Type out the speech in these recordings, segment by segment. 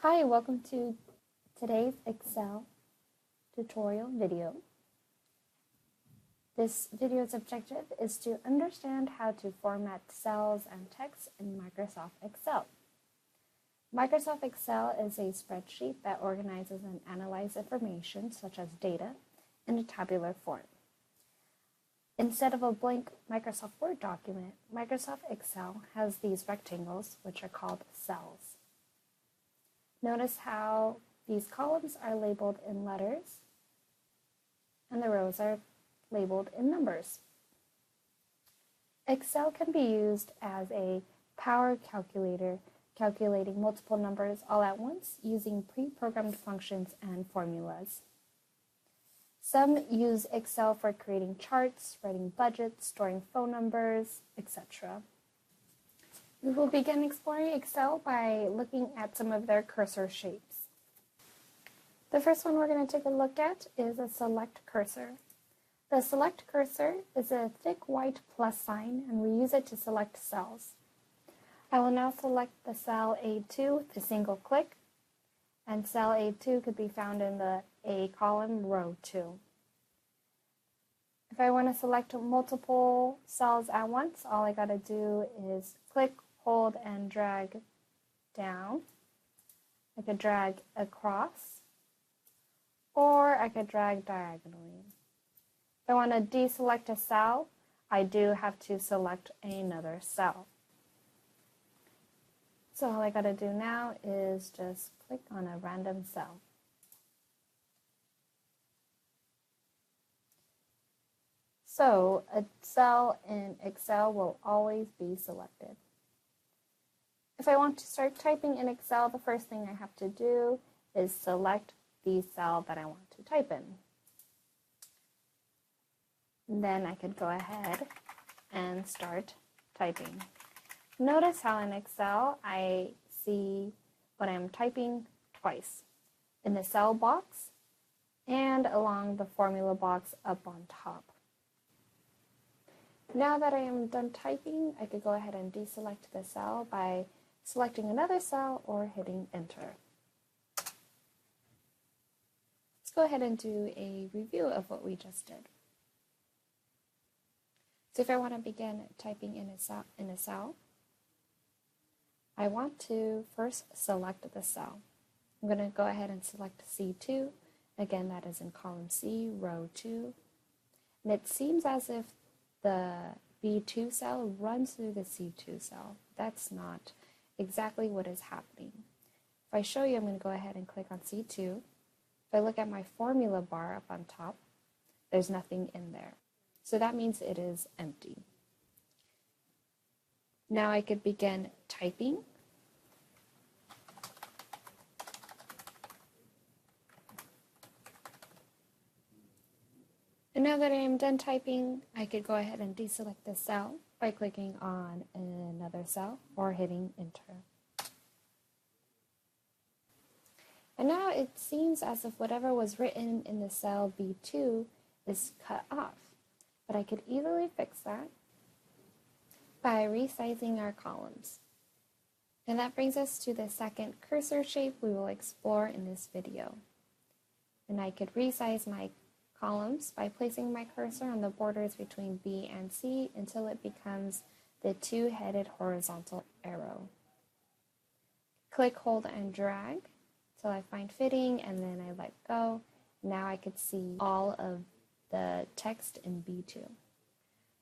Hi, welcome to today's Excel tutorial video. This video's objective is to understand how to format cells and text in Microsoft Excel. Microsoft Excel is a spreadsheet that organizes and analyzes information such as data in a tabular form. Instead of a blank Microsoft Word document, Microsoft Excel has these rectangles, which are called cells. Notice how these columns are labeled in letters and the rows are labeled in numbers. Excel can be used as a power calculator, calculating multiple numbers all at once using pre-programmed functions and formulas. Some use Excel for creating charts, writing budgets, storing phone numbers, etc. We will begin exploring Excel by looking at some of their cursor shapes. The first one we're going to take a look at is a select cursor. The select cursor is a thick white plus sign, and we use it to select cells. I will now select the cell A2 with a single click, and cell A2 could be found in the A column, row 2. If I want to select multiple cells at once, all I got to do is click, hold, and drag down. I could drag across, or I could drag diagonally. If I want to deselect a cell, I do have to select another cell. So all I got to do now is just click on a random cell. So a cell in Excel will always be selected. If I want to start typing in Excel, the first thing I have to do is select the cell that I want to type in. And then I could go ahead and start typing. Notice how in Excel I see what I'm typing twice, in the cell box and along the formula box up on top. Now that I am done typing, I could go ahead and deselect the cell by selecting another cell or hitting enter. Let's go ahead and do a review of what we just did. So if I want to begin typing in a cell, I want to first select the cell. I'm going to go ahead and select C2. Again, that is in column C, row 2. And it seems as if the B2 cell runs through the C2 cell. That's not exactly what is happening. If I show you, I'm going to go ahead and click on C2. If I look at my formula bar up on top, there's nothing in there. So that means it is empty. Now I could begin typing. And now that I am done typing, I could go ahead and deselect the cell by clicking on another cell or hitting enter. And now it seems as if whatever was written in the cell B2 is cut off. But I could easily fix that by resizing our columns. And that brings us to the second cursor shape we will explore in this video. And I could resize my columns by placing my cursor on the borders between B and C until it becomes the two-headed horizontal arrow. Click, hold, and drag till I find fitting, and then I let go. Now I could see all of the text in B2.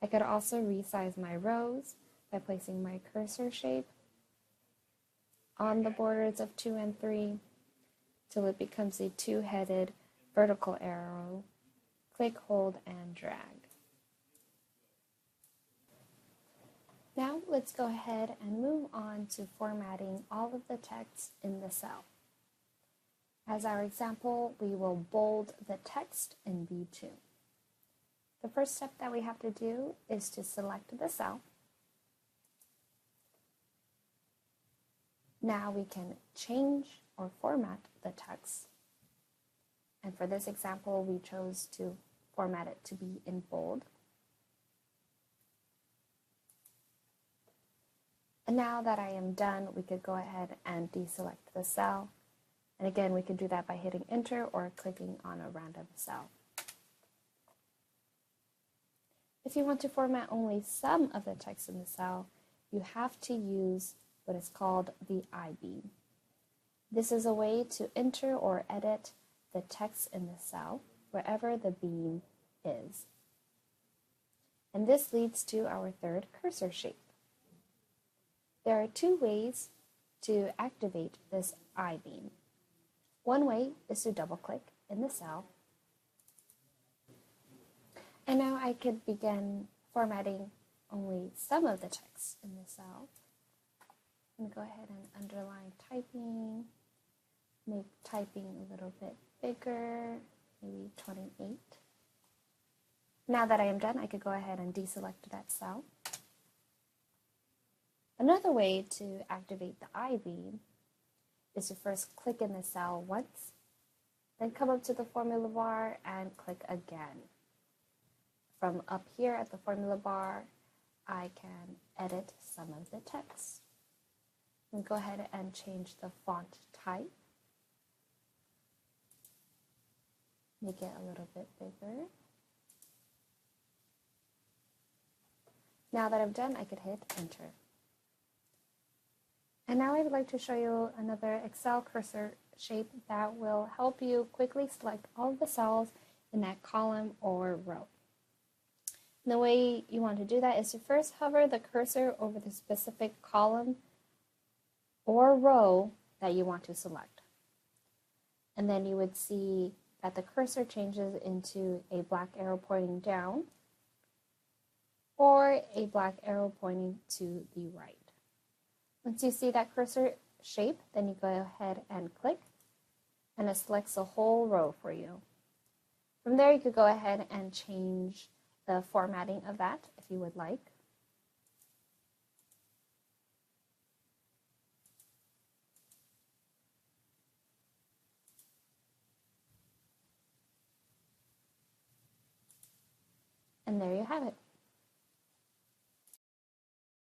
I could also resize my rows by placing my cursor shape on the borders of 2 and 3 till it becomes a two-headed vertical arrow. Click, hold, and drag. Now let's go ahead and move on to formatting all of the text in the cell. As our example, we will bold the text in B2. The first step that we have to do is to select the cell. Now we can change or format the text. And for this example, we chose to format it to be in bold. And now that I am done, we could go ahead and deselect the cell And again, we can do that by hitting enter or clicking on a random cell. If you want to format only some of the text in the cell, you have to use what is called the Ibeam. This is a way to enter or edit the text in the cell wherever the beam is. And this leads to our third cursor shape. There are two ways to activate this Ibeam. One way is to double-click in the cell. And now I could begin formatting only some of the text in the cell. I'm going to go ahead and underline typing, make typing a little bit bigger, maybe 28. Now that I am done, I could go ahead and deselect that cell. Another way to activate the Ibeam is to first click in the cell once, then come up to the formula bar and click again. From up here at the formula bar, I can edit some of the text. And go ahead and change the font type. Make it a little bit bigger. Now that I'm done, I could hit enter. And now I would like to show you another Excel cursor shape that will help you quickly select all of the cells in that column or row. And the way you want to do that is to first hover the cursor over the specific column or row that you want to select. And then you would see that the cursor changes into a black arrow pointing down or a black arrow pointing to the right. Once you see that cursor shape, then you go ahead and click, and it selects the whole row for you. From there, you could go ahead and change the formatting of that if you would like. And there you have it.